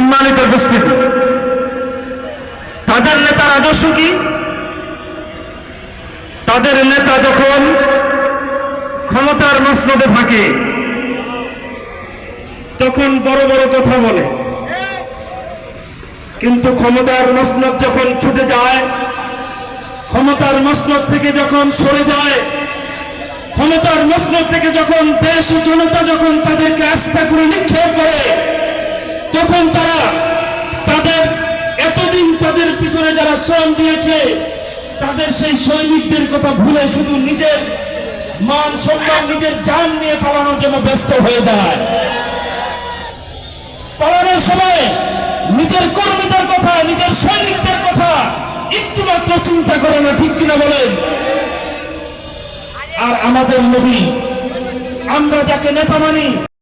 সম্মানিত উপস্থিতি, তাদের নেতার আদর্শ কি? তাদের নেতা যখন ক্ষমতার মসনদে থাকে তখন বড় বড় কথা বলে, কিন্তু ক্ষমতার মসনদ যখন ছুটে যায়, ক্ষমতার মসনদ থেকে যখন সরে যায়, ক্ষমতার মসনদ থেকে যখন দেশ ও জনতা যখন তাদেরকে আস্থা করে নিক্ষেপ করে, তখন তারা তাদের এতদিন তাদের পিছনে যারা শ্রম দিয়েছে তাদের সেই সৈনিকদের কথা ভুলে শুধু নিজের মান সম্মান, নিজের জান নিয়ে পালানোর জন্য ব্যস্ত হয়ে যায়। পালানোর সময় নিজের কর্মীদের কথা, নিজের সৈনিকদের কথা একটু মাত্র চিন্তা করে না, ঠিক কিনা বলেন? আর আমাদের নবী, আমরা যাকে নেতা মানি,